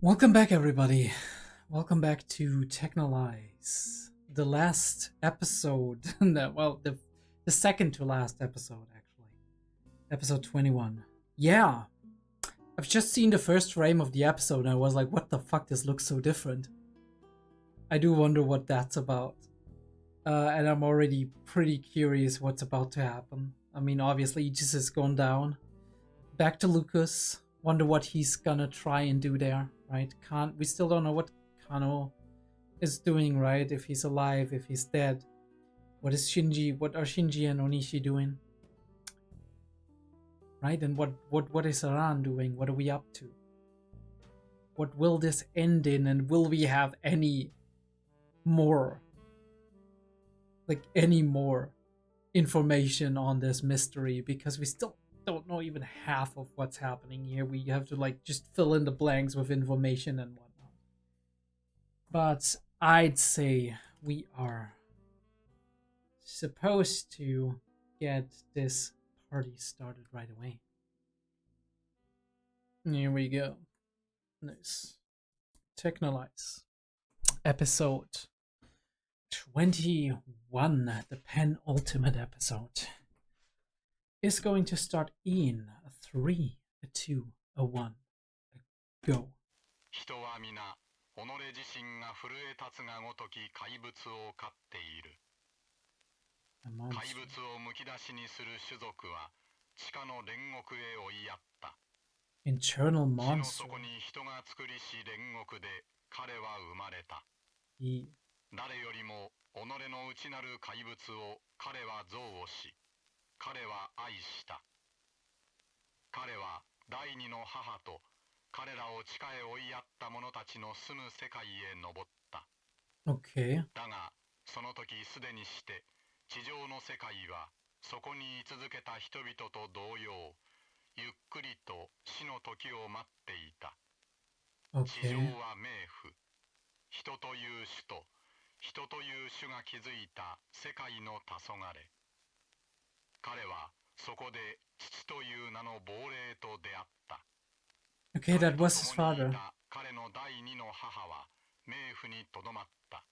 Welcome back, everybody. Welcome back to Techhnolyze. The last episode, the second to last episode, actually. Episode 21. Yeah, I've just seen the first frame of the episode and I was like, what the fuck, this looks so different. I do wonder what that's about. And I'm already pretty curious what's about to happen. I mean, obviously, Aegis has gone down. Back to Lucas. Wonder what he's gonna try and do there, right? We still don't know what Kano is doing, right? If he's alive, if he's dead. What are Shinji and Onishi doing? Right? And what is Aran doing? What are we up to? What will this end in, and will we have any more information on this mystery? Because we still don't know even half of what's happening here. We have to just fill in the blanks with information and whatnot. But I'd say we are supposed to get this party started right away. Here we go. Nice. Techhnolyze. Episode 21, the penultimate episode, is going to start in a 3, a 2, a 1, a go. 人は皆、己自身が震え立つがごとき怪物を飼っている。怪物をむき出しにする種族は、地下の煉獄へ追いやった。Internal 地の monster. 底に人が作りし煉獄で、彼は生まれた。誰よりも己の内なる怪物を彼は憎悪し、彼は愛した。彼は第二の母と彼らを地下へ追いやった者たちの住む世界へ登った。Okay. だが、その時すでにして地上の世界はそこに居続けた人々と同様、ゆっくりと死の時を待っていた。地上 Okay. は冥府、人という種と人という種が築いた世界の黄昏。彼はそこで父という名の亡霊と出会った。Okay, that was his 彼と共に father. いた彼の第二の母は冥府にとどまった。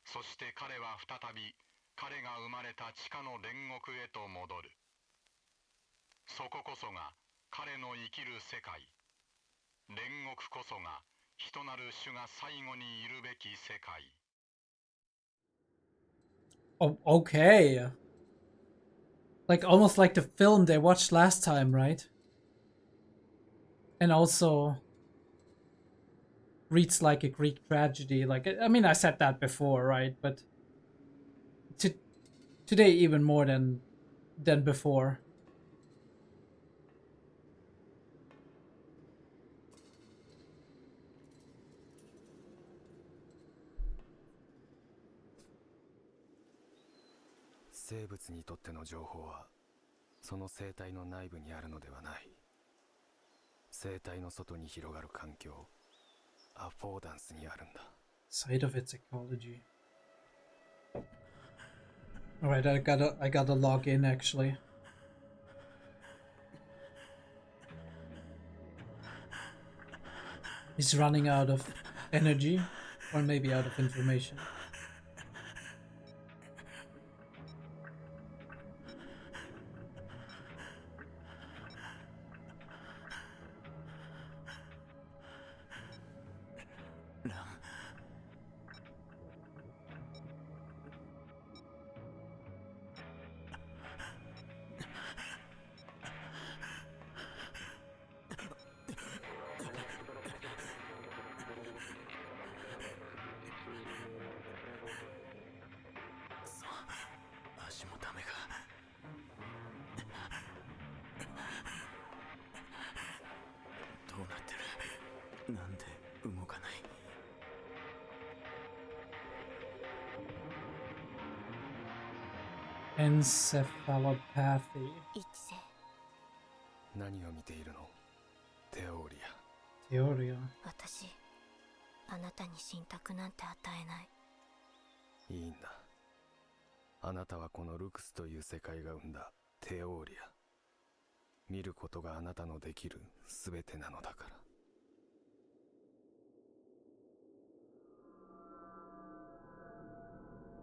そして彼は再び彼が生まれた地下の煉獄へと戻る。そここそが彼の生きる世界。煉獄こそが人なる種が最後にいるべき世界。Oh, okay. Almost like the film they watched last time, right? And also reads like a Greek tragedy. I mean, I said that before, right? But today even more than before. "生物にとっての情報はその生態の内部にあるのではない。生態の外に広がる環境、アフォーダンスにあるんだ。Side of its ecology. Alright, I gotta log in actually. He's running out of energy, or maybe out of information. Encephalopathy. 何を見ているの？テオリア。Theoria. 私、あなたに信託なんて与えない。いいんだ。あなたはこのルクスという世界が生んだテオリア。見ることがあなたのできるすべてなのだから。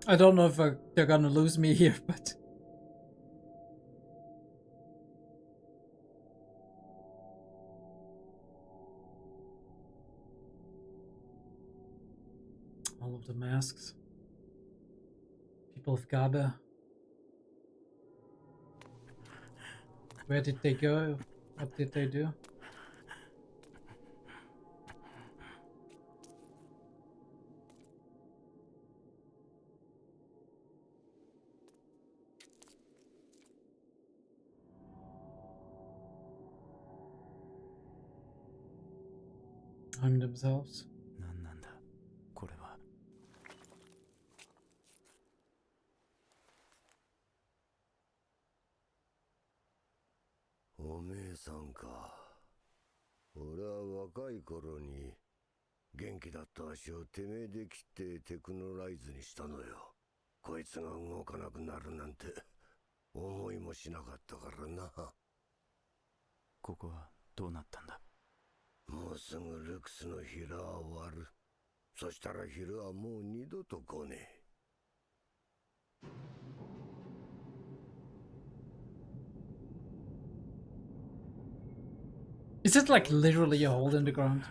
I don't know if they're gonna lose me here, but all of the masks. People of Gabe. Where did they go? What did they do? Harm themselves. 何なんだこれは。おめえさんか。俺は若い頃に元気だった足をてめえで切ってテクノライズにしたのよ。こいつが動かなくなるなんて思いもしなかったからな。ここはどうなったんだ。もうすぐルクスの昼は終わる。そしたら昼はもう二度と来ねえ。Is it like literally a hole in the ground?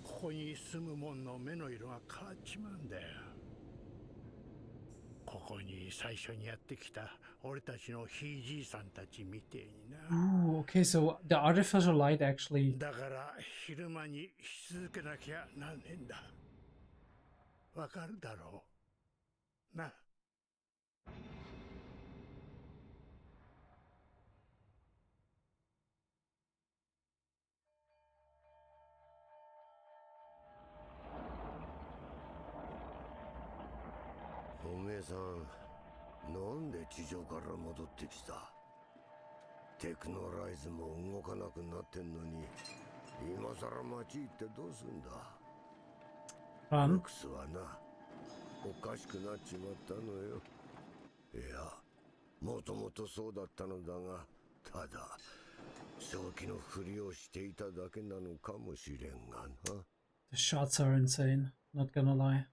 ここに住む者の目の色が変わっちまうんだよ。ここに最初にやってきた俺たちのひいじいさんたちみてえにな。Ooh, okay, so the artificial light actually. だから昼間にし続けなきゃなんねんだ。わかるだろうな。おめえさん、なんで地上から戻ってきた？テクノライズも動かなくなってんのに、今さら街行ってどうすんだ？ルクスはな、おかしくなっちまったのよ。いや、もともとそうだったのだが、ただ正気のふりをしていただけなのかもしれんがな。The shots are insane, not gonna lie.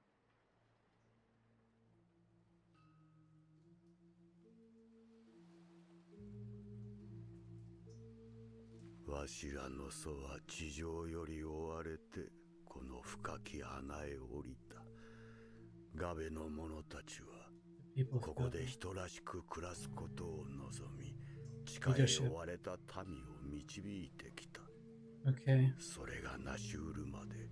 わしらの祖は地上より追われてこの深き穴へ降りた。ガベの者たちはここで人らしく暮らすことを望み、地下へ追われた民を導いてきた。Okay. それが成し得るまで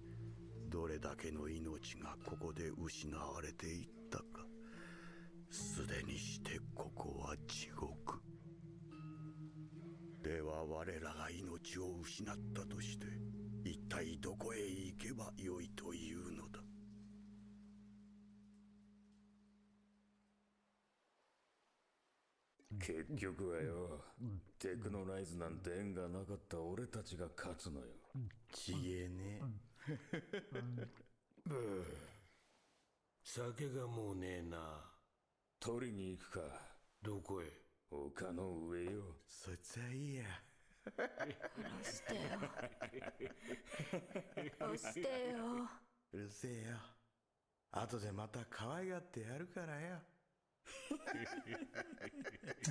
どれだけの命がここで失われていったか。すでにしてここは地獄。では我らが命を失ったとして一体どこへ行けばよいというのだ。結局はよ、テクノライズなんて縁がなかった俺たちが勝つのよ。ちげえね。酒がもうねえな。取りに行くか。どこへ？丘の上よ。そいつはいいや。殺してよ。殺してよ。うるせえよ。後でまた可愛がってやるからよ。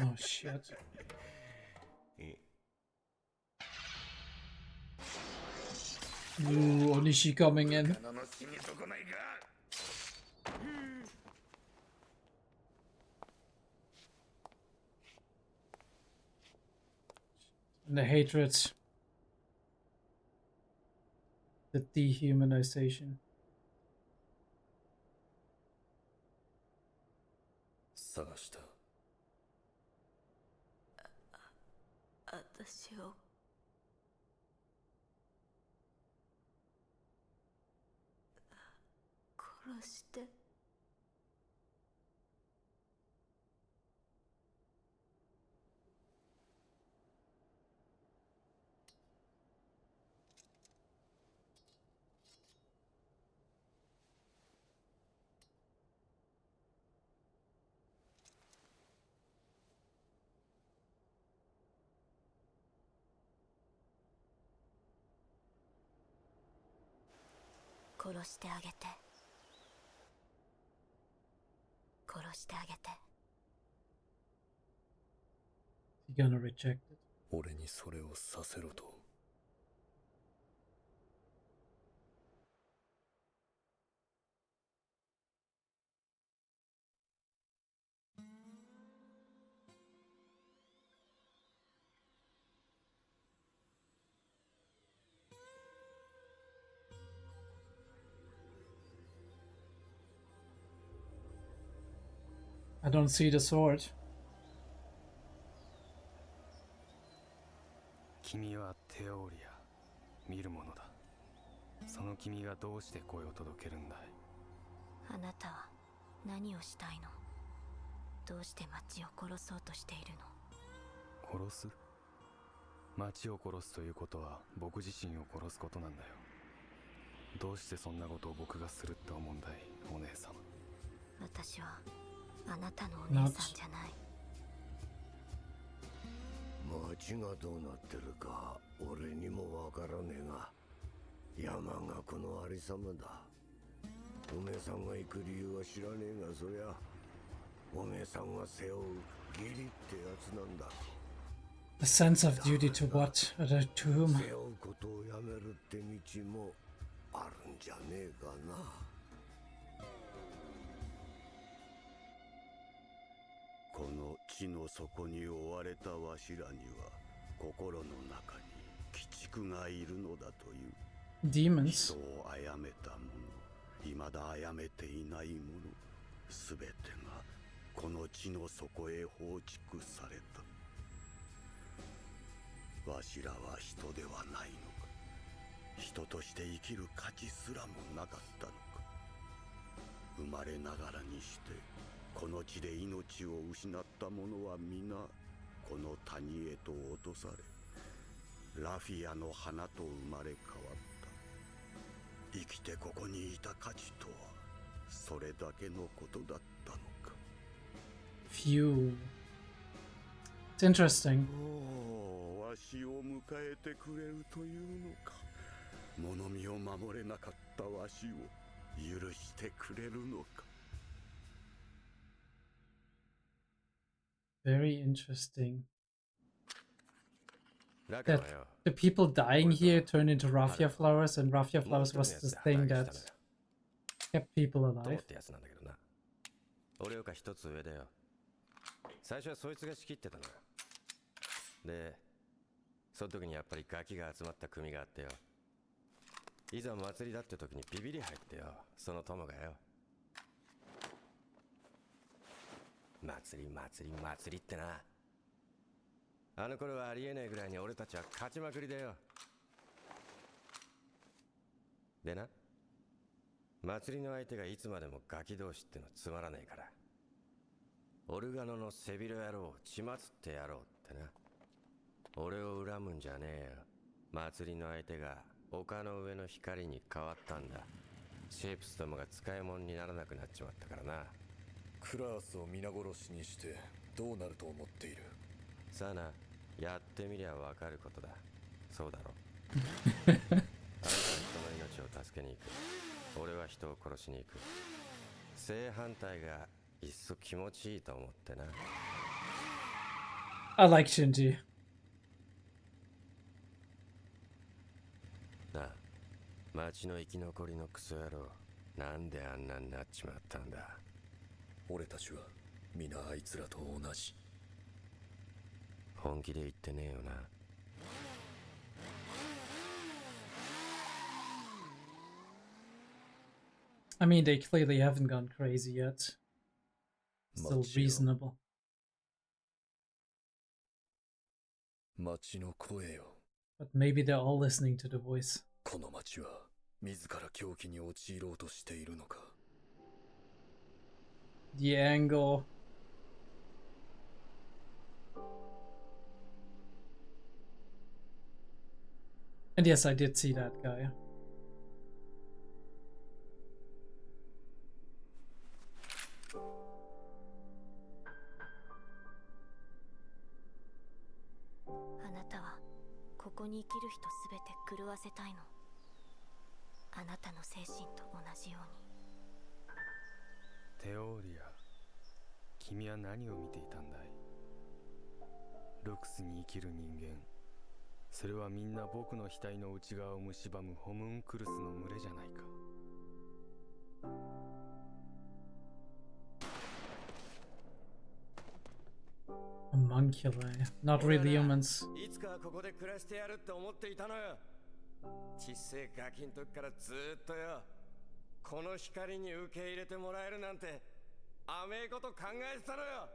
Oh shit. Ooh, Onishi coming in. And the hatred. The dehumanization. 探した。私を殺して。殺してあげて。殺してあげて。You gonna reject it? 俺にそれをさせろと。I don't see the sword. 君はテオリア、見るものだ。その君がどうして声を届けるんだい？あなたは何をしたいの？どうして町を殺そうとしているの？殺す？町を殺すということは僕自身を殺すことなんだよ。どうしてそんなことを僕がするって思うんだい、お姉様。私はあなたのお姉さんじゃない。町がどうなってるか俺にもわからねえが、山がこのありさまだ。おめえさんが行く理由は知らねえが、そりゃおめえさんが背負う義理ってやつなんだ。 A sense of duty to what? To whom? 背負うことをやめるって道もあるんじゃねえかな。この地の底に追われたわしらには心の中に鬼畜がいるのだという。 Demons. 人を殺めた者、未だ殺めていない者、すべてがこの地の底へ放逐された。わしらは人ではないのか。人として生きる価値すらもなかったのか。生まれながらにしてこの地で命を失った者は皆この谷へと落とされ、ラフィアの花と生まれ変わった。生きてここにいた価値とはそれだけのことだったのか。 Phew. It's interesting. おお、わしを迎えてくれるというのか。物見を守れなかったわしを許してくれるのか。 Very interesting. That That the people dying here turned into raffia flowers, and raffia flowers was the thing that kept people どうっ alive. てやつなんだけどな。俺よか一つ上だよ。最初はそいつが仕切ってたのよ。で、その時にやっぱりガキが集まった組があってよ。いざ祭りだって時にビビり入ってよ、その友がよ。祭りってな。あの頃はありえないぐらいに俺たちは勝ちまくりだよ。でな、祭りの相手がいつまでもガキ同士ってのつまらねえから、オルガノの背広野郎血祭ってやろうってな。俺を恨むんじゃねえよ。祭りの相手が丘の上の光に変わったんだ。シェイプスどもが使い物にならなくなっちまったからな。クラースを皆殺しにしてどうなると思っている？さあな、やってみりゃわかることだ。そうだろ。あんたは人の命を助けに行く。俺は人を殺しに行く。正反対がいっそ気持ちいいと思ってな。I like Shinji. なあ、町の生き残りのクソ野郎、なんであんなになっちまったんだ。俺たちは皆あいつらと同じ。本気で言ってねえよな。I mean, they clearly haven't gone crazy yet. Still reasonable. 町の声よ。But maybe they're all listening to the voice. この町は自ら狂気に陥ろうとしているのか。The angle. And yes, I did see that guy. あなたはここに生きる人すべて狂わせたいの。あなたの精神と同じように。テオリア、君は何を見ていたんだい？ルクスに生きる人間、それはみんな僕の額の内側を蝕むホムンクルスの群れじゃないか。Homunculi, not really humans. いつかここで暮らしてやるって思っていたのよ。小さいガキの時からずーっとよ。この光に受け入れてもらえるなんて甘いこと考えてたのよ。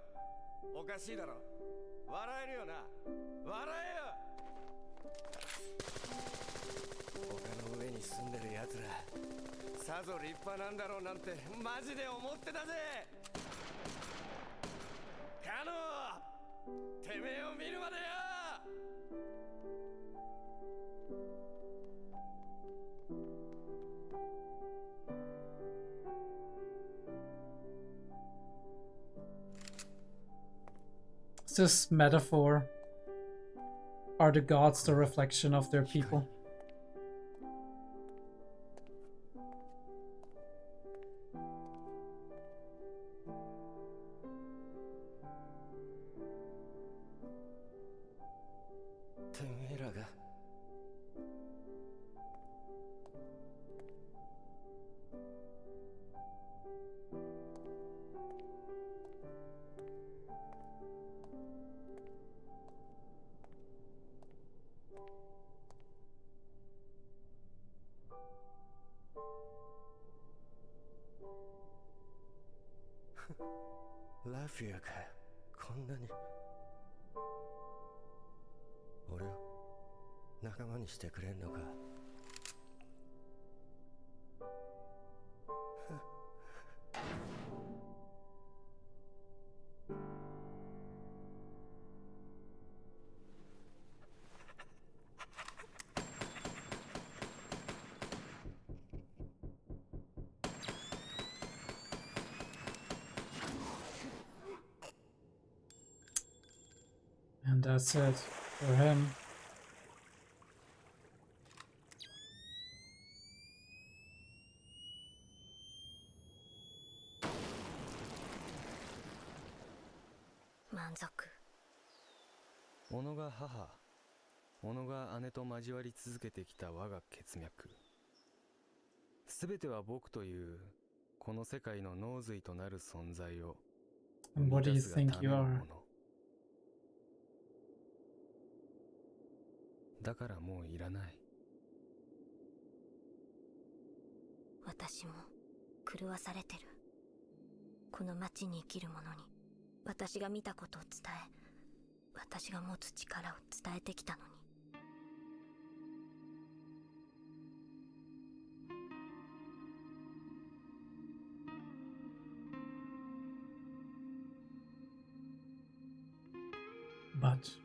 おかしいだろ。笑えるよな。笑えよ。丘の上に住んでる奴らさぞ立派なんだろうなんてマジで思ってたぜ。カノてめえを見るまでよ。Is this metaphor? Are the gods the reflection of their people?ラフィアかよ。こんなに俺を仲間にしてくれんのか。And that's it for him. Manzoku. 小野が母、小野が姉と交わり続けてきた我が血脈。すべては僕というこの世界の脳髄となる存在を And what do you think you are? だからもういらない。私も狂わされてる。この街に生きる者に私が見たことを伝え、私が持つ力を伝えてきたのに。But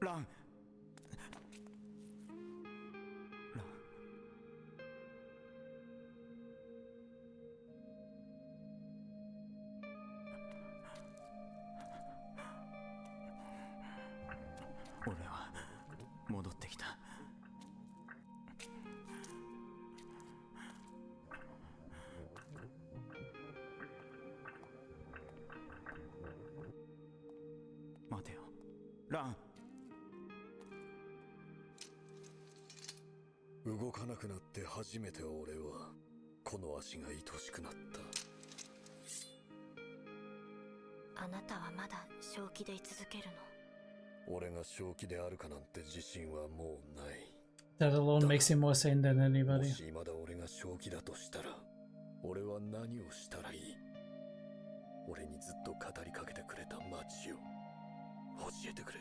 ラン俺は戻ってきた。待てよ、ラン。動かなくなって初めて俺はこの足が愛しくなった。あなたはまだ正気で居続けるの？俺が正気であるかなんて自信はもうない。 that alone makes him more sane than も anybody. しまだ俺が正気だとしたら俺は何をしたらいい？俺にずっと語りかけてくれた街を教えてくれ。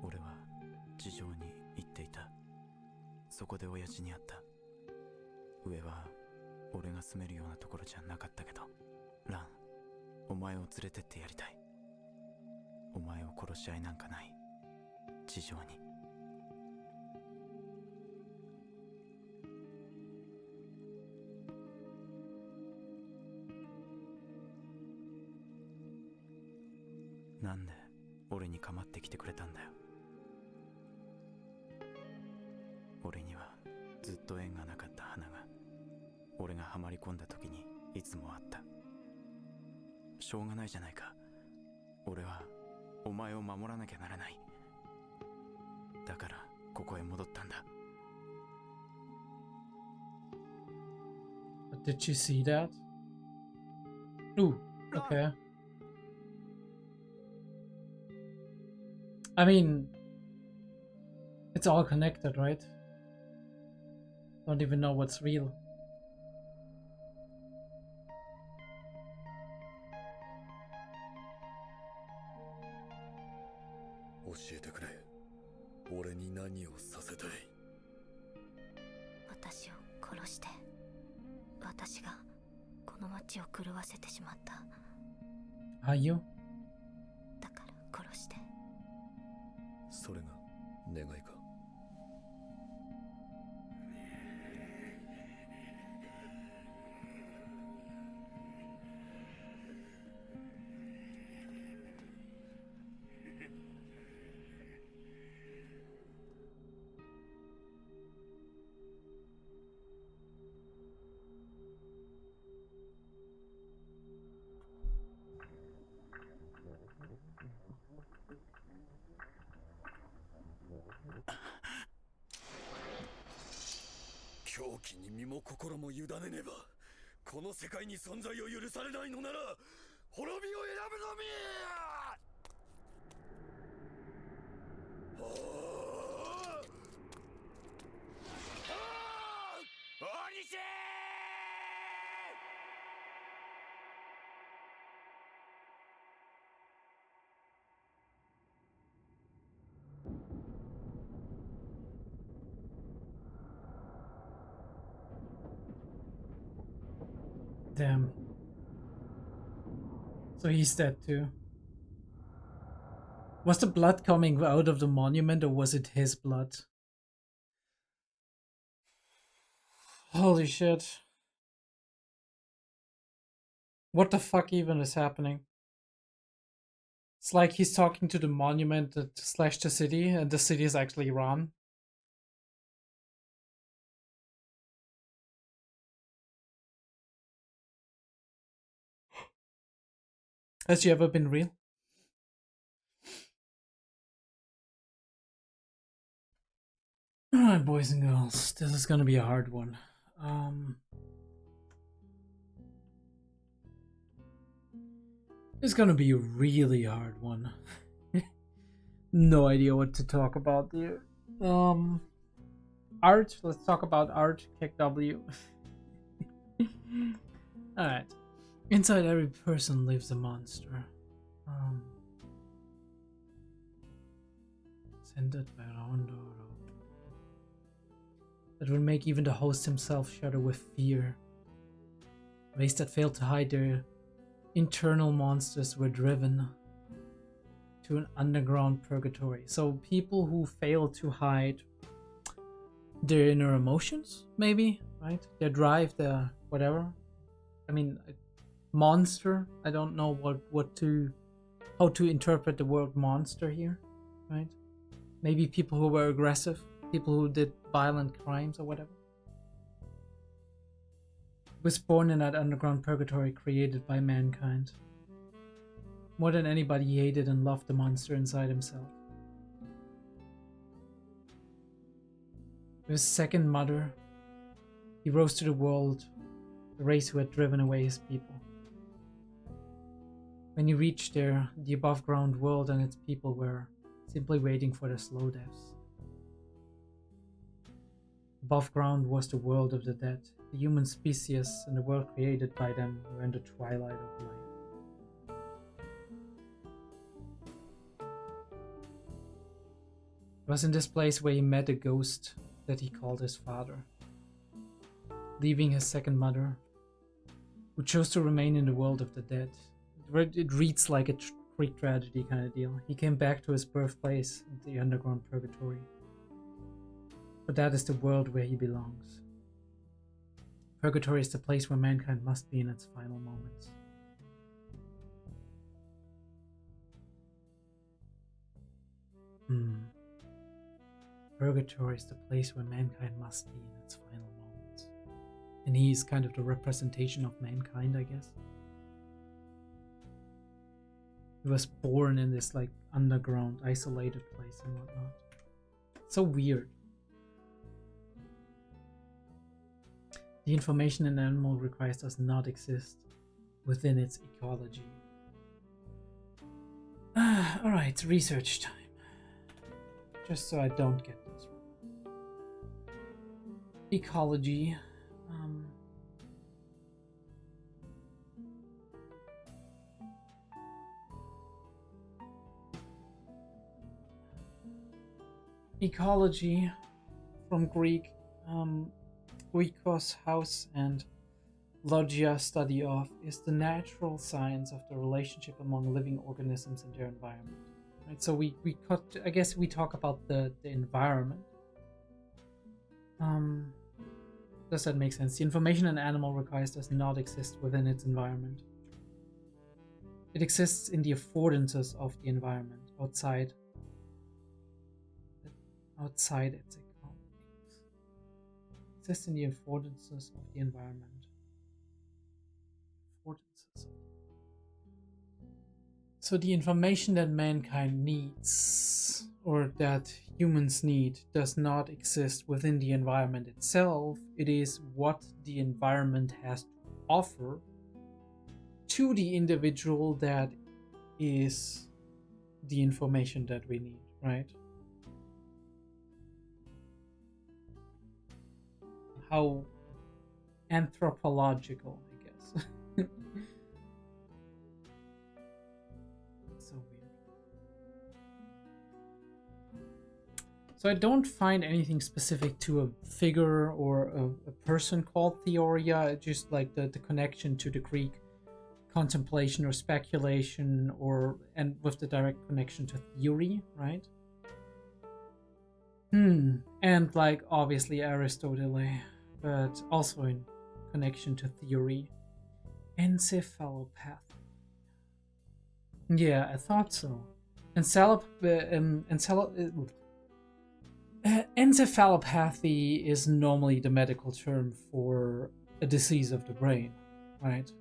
俺は地上に行っていた。そこで親父に会った。上は俺がが住めるようなところじゃなかったけど、ラン、お前を連れてってやりたい。お前を殺し合いなんかない、地上に。なんで俺に構ってきてくれたんだよ。俺にはずっと縁がなかった花が、俺がハマり込んだ時にいつもあった。しょうがないじゃないか。俺はお前を守らなきゃならない。だからここへ戻ったんだ。 But did she see that? Ooh, okay. I mean, it's all connected, right? Don't even know what's real. Tell me, 俺に何をさせたい？私を殺して、私がこの町を狂わせてしまった。Are you? だから殺して。それが願いか？狂気に身も心も委ねねば、この世界に存在を許されないのなら滅びを選ぶのみ。おにしDamn. So he's dead too. Was the blood coming out of the monument or was it his blood? Holy shit. What the fuck even is happening? It's like he's talking to the monument that slashed the city and the city is actually Iran. Has she ever been real? Alright, boys and girls, this is gonna be a hard one. It's gonna be a really hard one. No idea what to talk about here. Art, let's talk about art. Kick W. Alright. Inside every person lives a monster. Centered by Rondo. That will make even the host himself shudder with fear. Race that failed to hide their internal monsters were driven to an underground purgatory. So people who fail to hide their inner emotions, maybe, right? Their drive, their whatever. I mean, monster. I don't know how to interpret the word monster here, right? Maybe people who were aggressive, people who did violent crimes or whatever. Was born in that underground purgatory created by mankind. More than anybody, he hated and loved the monster inside himself. With his second mother, he rose to the world, the race who had driven away his people. When he reached there, the above ground world and its people were simply waiting for their slow deaths. Above ground was the world of the dead. The human species and the world created by them were in the twilight of life. It was in this place where he met a ghost that he called his father. Leaving his second mother, who chose to remain in the world of the dead. It reads like a Greek tragedy kind of deal. He came back to his birthplace, the underground purgatory. But that is the world where he belongs. Purgatory is the place where mankind must be in its final moments. Purgatory is the place where mankind must be in its final moments. And he is kind of the representation of mankind, I guess. He was born in this like underground, isolated place and whatnot. So weird. The information an animal requires does not exist within its ecology. Alright, research time. Just so I don't get this wrong. Ecology. Ecology from Greek, Oikos, house, and logia, study of, is the natural science of the relationship among living organisms and their environment. Right, so I guess we talk about the environment. Does that make sense? The information an animal requires does not exist within its environment. It exists in the affordances of the environment, outside its economies. It exists in the affordances of the environment. So the information that mankind needs, or that humans need, does not exist within the environment itself. It is what the environment has to offer to the individual that is the information that we need, right? How anthropological, I guess. So weird. So I don't find anything specific to a figure or a person called Theoria, just like the connection to the Greek contemplation or speculation, and with the direct connection to theory, right? And like obviously Aristotle, but also in connection to theory. Encephalopathy. Yeah, I thought so. Encephalopathy is normally the medical term for a disease of the brain, right?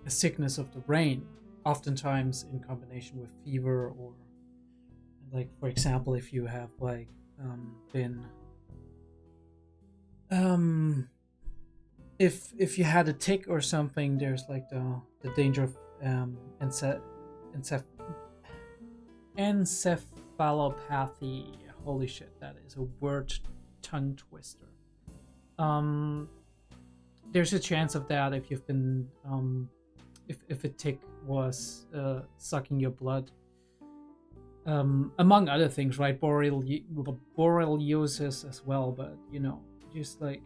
A sickness of the brain, oftentimes in combination with fever, or like, for example, if you have like been if you had a tick or something, there's like the danger of encephalopathy. Holy shit, that is a word tongue twister. There's a chance of that if you've been if a tick was sucking your blood, among other things, right? Borreliosis as well, but you know, just like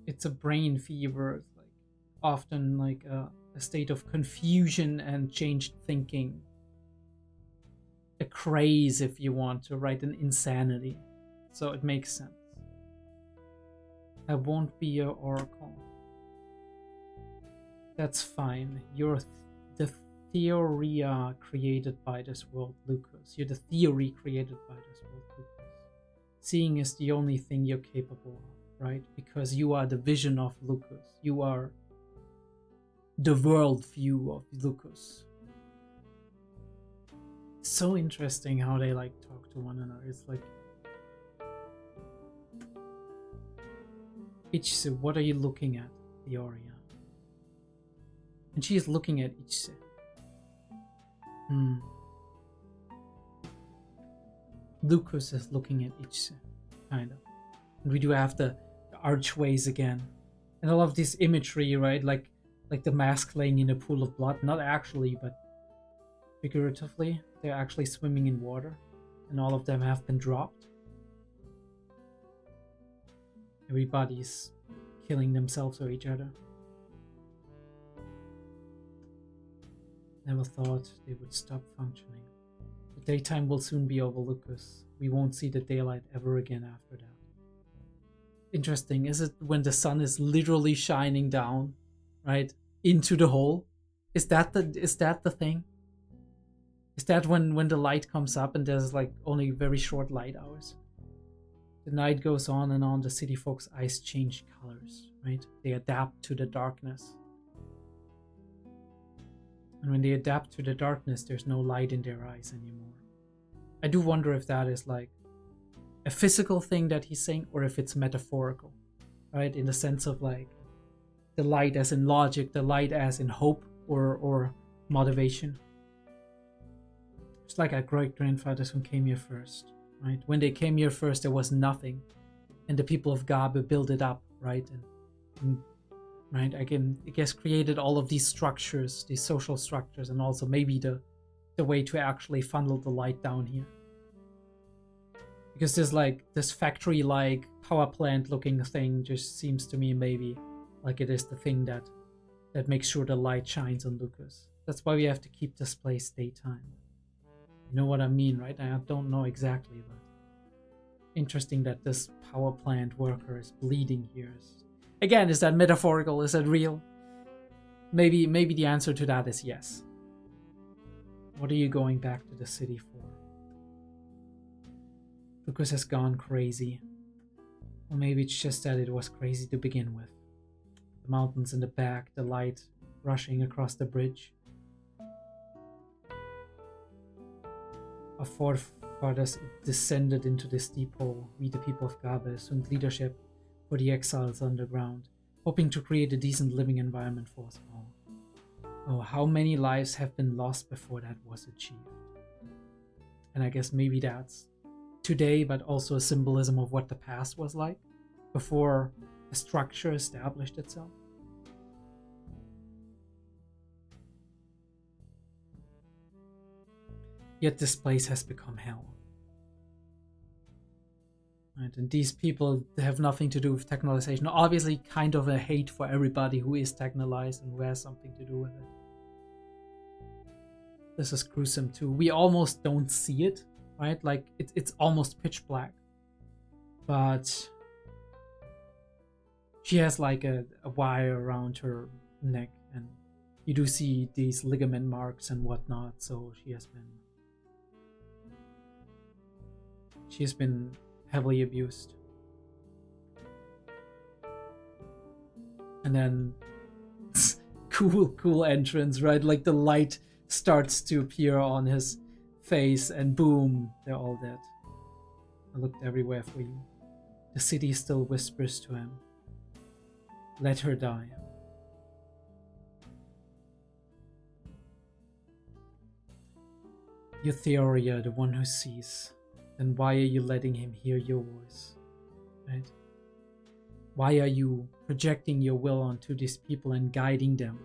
it's a brain fever. It's like often like a state of confusion and changed thinking, a craze, if you want to, right? An insanity. So it makes sense. I won't be your oracle. That's fine. You're the theoria created by this world, Lucas. You're the theory created by this world, Lucas. Seeing is the only thing you're capable of, right? Because you are the vision of Lucas. You are the world view of Lucas. So interesting how they like talk to one another. It's like, Ichse, what are you looking at, Theoria? And she is looking at Ichse. Lucas is looking at Ichse, kind of. And we do have the archways again. And I love this imagery, right? Like the mask laying in a pool of blood. Not actually, but figuratively. They're actually swimming in water. And all of them have been dropped. Everybody's killing themselves or each other. Never thought they would stop functioning. The daytime will soon be over, Lucas. We won't see the daylight ever again after that. Interesting. Is it when the sun is literally shining down, right, into the hole? Is that the thing? Is that when the light comes up and there's like only very short light hours? The night goes on and on, the city folks' eyes change colors, right? They adapt to the darkness. And when they adapt to the darkness, there's no light in their eyes anymore. I do wonder if that is like a physical thing that he's saying, or if it's metaphorical, right? In the sense of like the light as in logic, the light as in hope or motivation. It's like our great-grandfathers who came here first, right? When they came here first, there was nothing. And the people of Gabe built it up, right? And right, I guess created all of these structures, these social structures, and also maybe the way to actually funnel the light down here. Because there's like this factory-like power plant-looking thing just seems to me maybe like it is the thing that makes sure the light shines on Lucas. That's why we have to keep this place daytime. You know what I mean, right? I don't know exactly, but interesting that this power plant worker is bleeding here. Again, is that metaphorical? Is that real? Maybe the answer to that is yes. What are you going back to the city for? Lucas has gone crazy. Or maybe it's just that it was crazy to begin with. The mountains in the back, the light rushing across the bridge. Our forefathers descended into this deep hole. We, the people of Gabe, assumed leadership for the exiles underground, hoping to create a decent living environment for us all. Oh, how many lives have been lost before that was achieved? And I guess maybe that's today, but also a symbolism of what the past was like before a structure established itself. Yet this place has become hell. Right, and these people have nothing to do with technologization. Obviously, kind of a hate for everybody who is technologized and who has something to do with it. This is gruesome too. We almost don't see it, right? Like it's almost pitch black. But she has like a wire around her neck, and you do see these ligament marks and whatnot. So she has been heavily abused. And then cool entrance, right? Like the light starts to appear on his face and boom, they're all dead. I looked everywhere for you. The city still whispers to him, let her die. You're Theoria, the one who sees. Then why are you letting him hear your voice, right? Why are you projecting your will onto these people and guiding them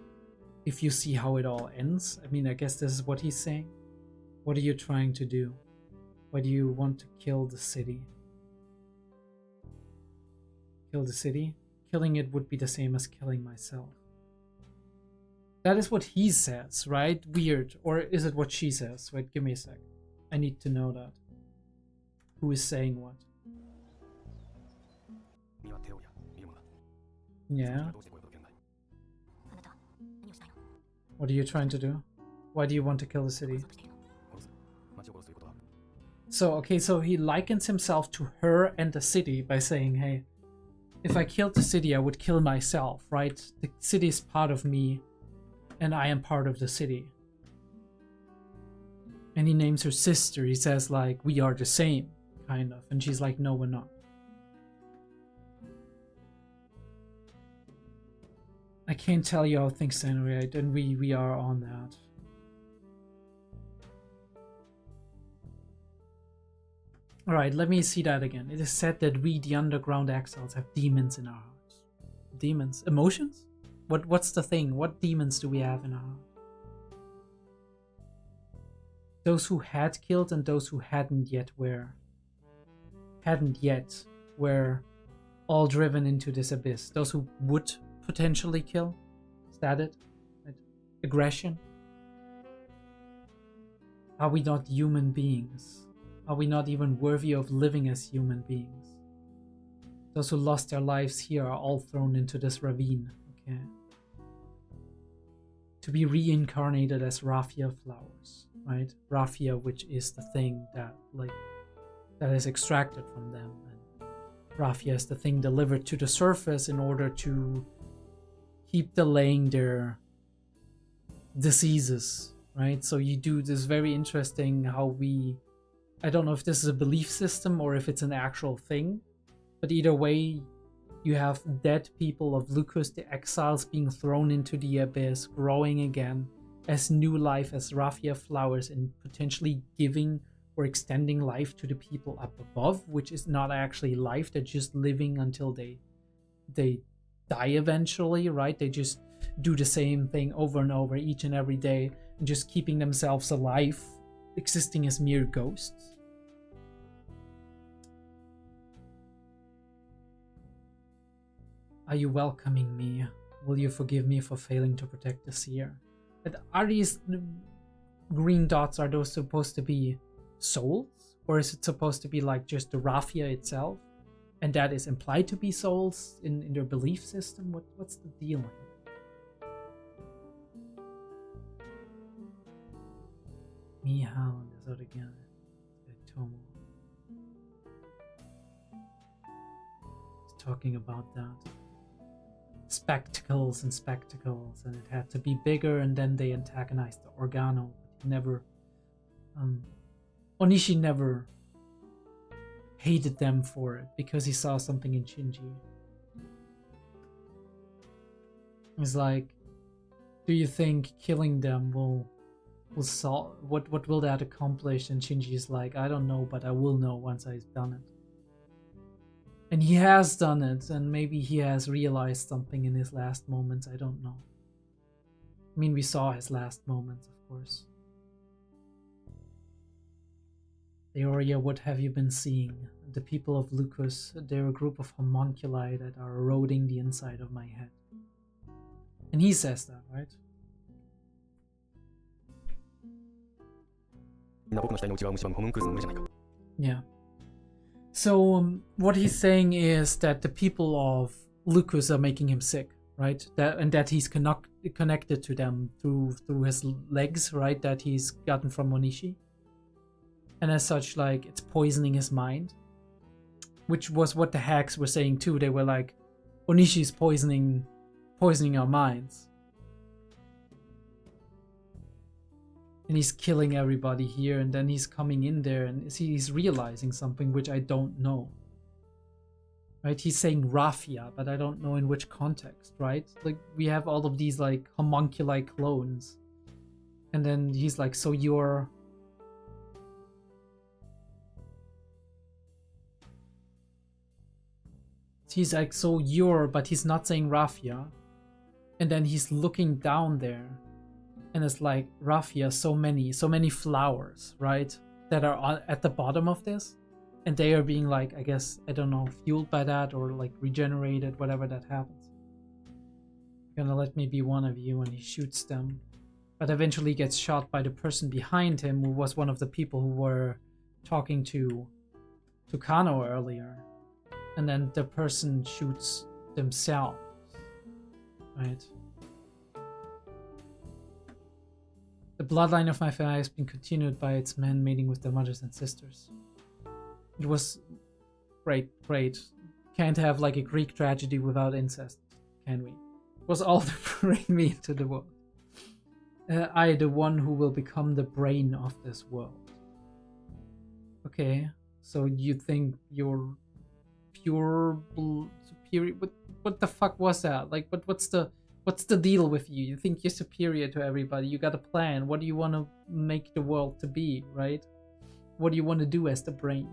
if you see how it all ends? I mean, I guess this is what he's saying. What are you trying to do? Why do you want to kill the city? Kill the city? Killing it would be the same as killing myself. That is what he says, right? Weird. Or is it what she says? Wait, give me a sec. I need to know that. Who is saying what? Yeah. What are you trying to do? Why do you want to kill the city? So, okay, so he likens himself to her and the city by saying, hey, if I killed the city, I would kill myself, right? The city is part of me, and I am part of the city. And he names her sister. He says, like, we are the same, kind of. And she's like, no, we're not. I can't tell you how things stand, right? And we are on that. Alright, let me see that again. It is said that we, the underground exiles, have demons in our hearts. Demons? Emotions? What's the thing? What demons do we have in our heart? Those who had killed and those who hadn't yet were all driven into this abyss. Those who would potentially kill. Is that it? Right? Aggression? Are we not human beings? Are we not even worthy of living as human beings? Those who lost their lives here are all thrown into this ravine, okay? To be reincarnated as raffia flowers, right? Raffia, which is the thing that is extracted from them. And raffia is the thing delivered to the surface in order to keep delaying their diseases, right? So you do this very interesting how I don't know if this is a belief system or if it's an actual thing, but either way, you have dead people of Lucas, the exiles, being thrown into the abyss, growing again as new life, as raffia flowers, and potentially giving or extending life to the people up above, which is not actually life. They're just living until they die eventually, right? They just do the same thing over and over each and every day and just keeping themselves alive, existing as mere ghosts. Are you welcoming me? Will you forgive me for failing to protect the seer? Are these green dots, are those supposed to be souls? Or is it supposed to be like just the raffia itself? And that is implied to be souls in their belief system? What's the dealing? Mihal and this other guy. Tomo. He's talking about that. Spectacles, and it had to be bigger, and then they antagonized the Organo. But he never, Onishi never hated them for it because he saw something in Shinji. He's like, do you think killing them will solve, what will that accomplish? And Shinji is like, I don't know, but I will know once I've done it. And he has done it, and maybe he has realized something in his last moments, I don't know. I mean, we saw his last moments, of course. Theoria, what have you been seeing? The people of Lucas, they're a group of homunculi that are eroding the inside of my head. And he says that, right? Yeah. So what he's saying is that the people of Lucas are making him sick, right? That he's connected to them through his legs, right? That he's gotten from Onishi. And as such, like, it's poisoning his mind. Which was what the hacks were saying too. They were like, Onishi's poisoning our minds. And he's killing everybody here, and then he's coming in there and he's realizing something which I don't know. Right? He's saying raffia, but I don't know in which context, right? Like, we have all of these like homunculi clones. And then he's like, so you're... He's like, so you're... But he's not saying raffia. And then he's looking down there. And it's like, raffia, so many flowers, right? That are at the bottom of this. And they are being like, I guess, I don't know, fueled by that or like regenerated, whatever that happens. You're gonna let me be one of you, and he shoots them. But eventually gets shot by the person behind him, who was one of the people who were talking to Kano earlier. And then the person shoots themselves, right? The bloodline of my family has been continued by its men mating with their mothers and sisters. It was great. Can't have like a Greek tragedy without incest, can we? It was all to bring me into the world. I, the one who will become the brain of this world. Okay, so you think you're pure superior? What the fuck was that? Like, what's the deal with you? You think you're superior to everybody? You got a plan. What do you want to make the world to be, right? What do you want to do as the brain?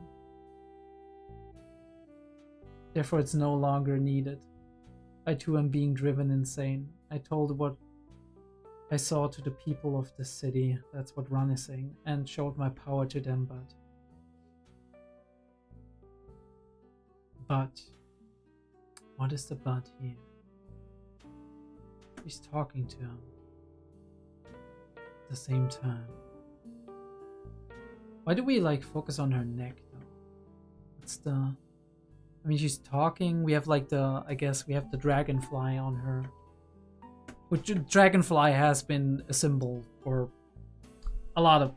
Therefore, it's no longer needed. I too am being driven insane. I told what I saw to the people of the city. That's what Ron is saying. And showed my power to them, but What is the blood here? She's talking to him at the same time. Why do we like focus on her neck though? What's the... I mean, she's talking. We have like the... I guess we have the dragonfly on her. Which dragonfly has been a symbol for a lot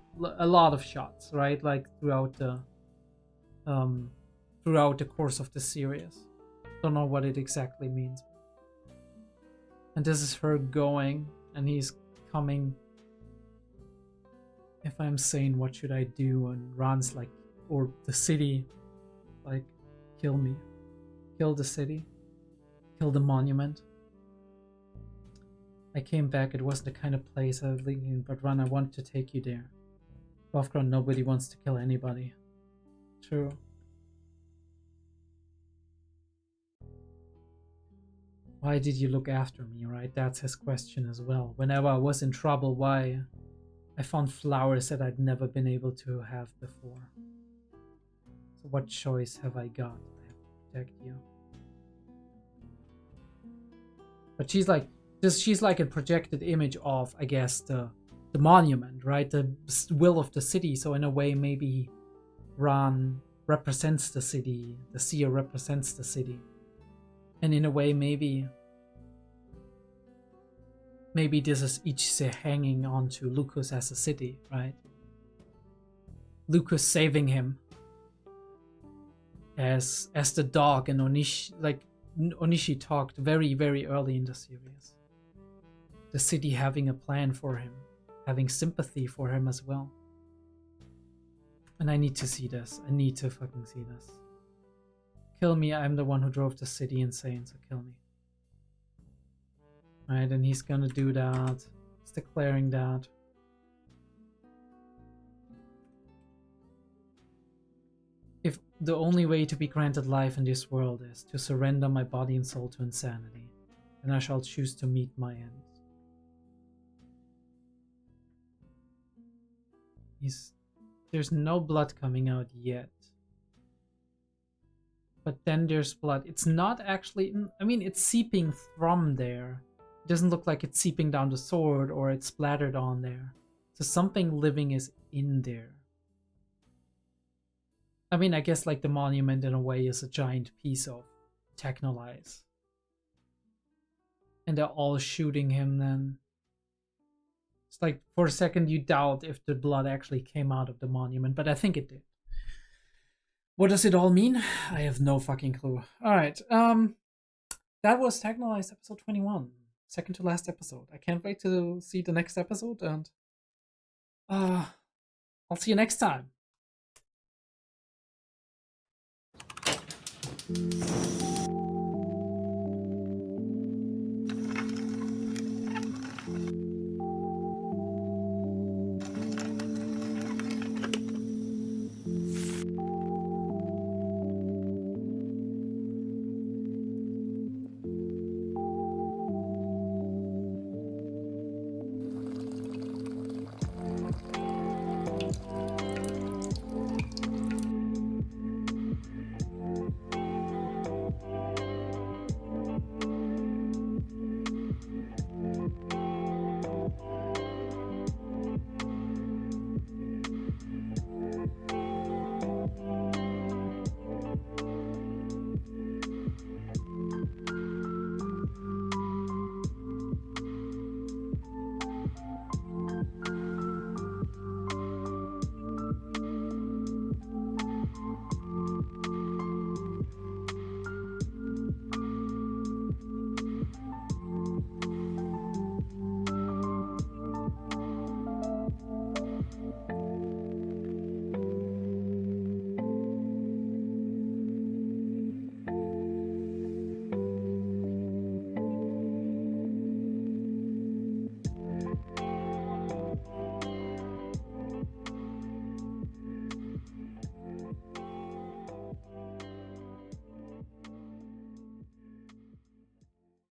of shots, right? Like throughout the course of the series. Don't know what it exactly means. And this is her going, and he's coming. If I'm sane, what should I do? And runs like, or the city, like, kill me. Kill the city. Kill the monument. I came back, it wasn't the kind of place I was thinking, but Ron, I want to take you there. Above ground, nobody wants to kill anybody. True. Why did you look after me, right? That's his question as well. Whenever I was in trouble, why? I found flowers that I'd never been able to have before. So what choice have I got? I have to protect you. But she's like a projected image of, I guess, the monument, right? The will of the city. So in a way, maybe Ran represents the city. The seer represents the city. And in a way, maybe this is each hanging on to Lucas as a city, right? Lucas saving him as the dog, and Onishi talked very, very early in the series. The city having a plan for him, having sympathy for him as well. And I need to see this. I need to fucking see this. Kill me, I'm the one who drove the city insane, so kill me. Right, and he's gonna do that. He's declaring that. If the only way to be granted life in this world is to surrender my body and soul to insanity, then I shall choose to meet my end. There's no blood coming out yet. But then there's blood. It's not actually... I mean, it's seeping from there. It doesn't look like it's seeping down the sword or it's splattered on there. So something living is in there. I mean, I guess like the monument in a way is a giant piece of Techhnolyze. And they're all shooting him then. It's like for a second you doubt if the blood actually came out of the monument, but I think it did. What does it all mean? I have no fucking clue. Alright, that was Techhnolyze episode 21. Second to last episode. I can't wait to see the next episode, and I'll see you next time.